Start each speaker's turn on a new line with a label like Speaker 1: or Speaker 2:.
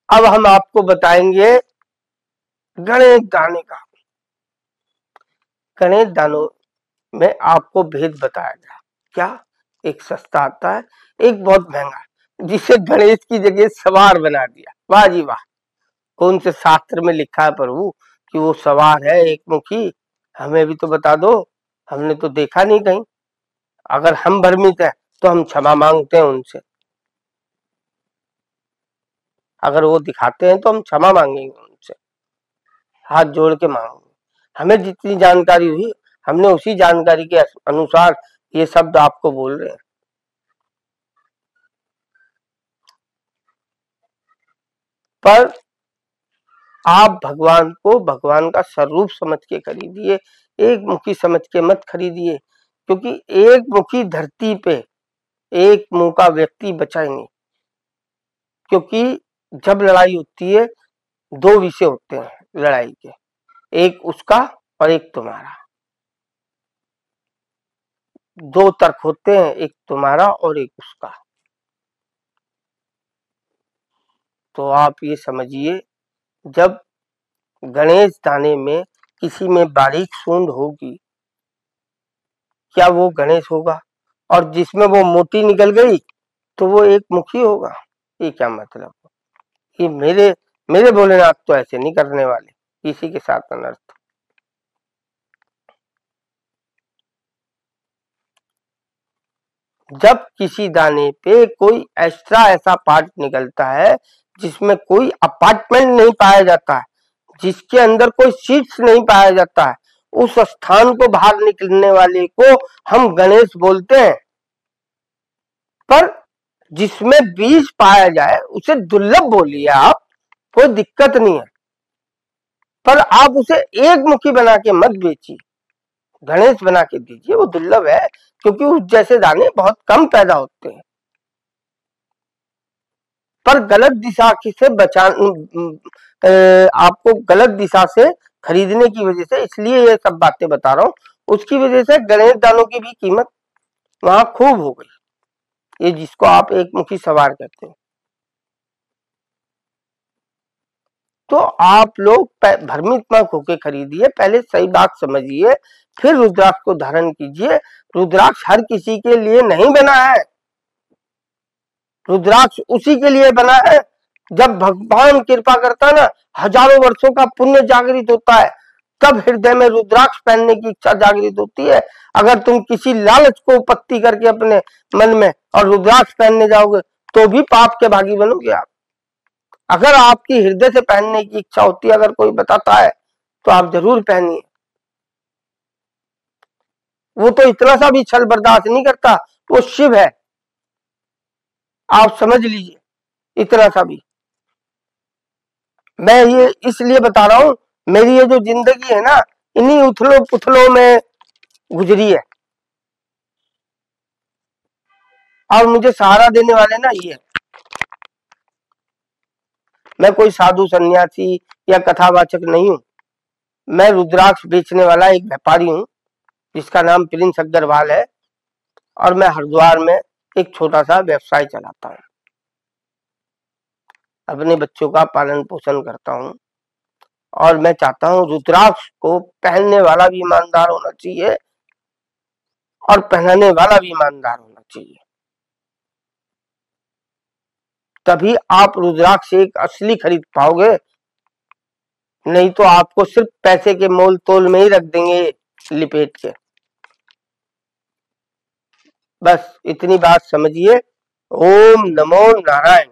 Speaker 1: अब हम आपको बताएंगे गणेश दाने का। गणेश दानों में आपको भेद बताया गया। क्या? एक सस्ता आता है, एक बहुत महंगा, जिसे गणेश की जगह सवार बना दिया। वाह जी वाह! कौन से शास्त्र में लिखा है प्रभु कि वो सवार है एक मुखी? हमें भी तो बता दो, हमने तो देखा नहीं कहीं। अगर हम भ्रमित हैं तो हम क्षमा मांगते हैं उनसे। अगर वो दिखाते हैं तो हम क्षमा मांगेंगे उनसे, हाथ जोड़ के मांगेंगे। हमें जितनी जानकारी हुई, हमने उसी जानकारी के अनुसार ये शब्द आपको बोल रहे हैं। पर आप भगवान को भगवान का स्वरूप समझ के खरीदिए, एक मुखी समझ के मत खरीदिए, क्योंकि एक मुखी धरती पे एक मुंह का व्यक्ति बचा ही नहीं। क्योंकि जब लड़ाई होती है, दो विषय होते हैं लड़ाई के, एक उसका और एक तुम्हारा। दो तर्क होते हैं, एक तुम्हारा और एक उसका। तो आप ये समझिए, जब गणेश दाने में किसी में बारीक सूंड होगी, क्या वो गणेश होगा? और जिसमें वो मोटी निकल गई तो वो एक मुखी होगा? ये क्या मतलब? ये मेरे मेरे भोलेनाथ तो ऐसे नहीं करने वाले किसी के साथ अनर्थ। जब किसी दाने पे कोई एक्स्ट्रा ऐसा पार्ट निकलता है जिसमें कोई अपार्टमेंट नहीं पाया जाता है, जिसके अंदर कोई सीट्स नहीं पाया जाता है, उस स्थान को बाहर निकलने वाले को हम गणेश बोलते हैं। पर जिसमें बीज पाया जाए उसे दुर्लभ बोलिए आप, कोई दिक्कत नहीं है। पर आप उसे एक मुखी बना के मत बेचिए, गणेश बना के दीजिए। वो दुर्लभ है, क्योंकि उस जैसे दाने बहुत कम पैदा होते हैं। पर गलत दिशा से बचा आपको गलत दिशा से खरीदने की वजह से, इसलिए ये सब बातें बता रहा हूँ, उसकी वजह से गणेश दानों की भी कीमत वहां खूब हो गई। ये जिसको आप एक मुखी सवार कहते हैं। तो आप लोग भ्रमित मत होके खरीदिए, पहले सही बात समझिए, फिर रुद्राक्ष को धारण कीजिए। रुद्राक्ष हर किसी के लिए नहीं बना है। रुद्राक्ष उसी के लिए बना है जब भगवान कृपा करता ना, हजारों वर्षों का पुण्य जागृत होता है, तब हृदय में रुद्राक्ष पहनने की इच्छा जागृत होती है। अगर तुम किसी लालच को उपत्ति करके अपने मन में और रुद्राक्ष पहनने जाओगे तो भी पाप के भागी बनोगे आप। अगर आपकी हृदय से पहनने की इच्छा होती है, अगर कोई बताता है तो आप जरूर पहनिए। वो तो इतना सा भी छल बर्दाश्त नहीं करता, वो शिव है, आप समझ लीजिए, इतना सा भी। मैं ये इसलिए बता रहा हूं, मेरी ये जो जिंदगी है ना, इन्हीं उथलों पुथलों में गुजरी है, और मुझे सहारा देने वाले ना ये है। मैं कोई साधु सन्यासी या कथावाचक नहीं हूं। मैं रुद्राक्ष बेचने वाला एक व्यापारी हूं, जिसका नाम प्रिंस अग्रवाल है, और मैं हरिद्वार में एक छोटा सा व्यवसाय चलाता हूं। अपने बच्चों का पालन पोषण करता हूं, और मैं चाहता हूं रुद्राक्ष को पहनने वाला भी ईमानदार होना चाहिए और पहनाने वाला भी ईमानदार होना चाहिए। तभी आप रुद्राक्ष एक असली खरीद पाओगे, नहीं तो आपको सिर्फ पैसे के मोल तोल में ही रख देंगे लिपेट के। बस इतनी बात समझिए। ओम नमो नारायण।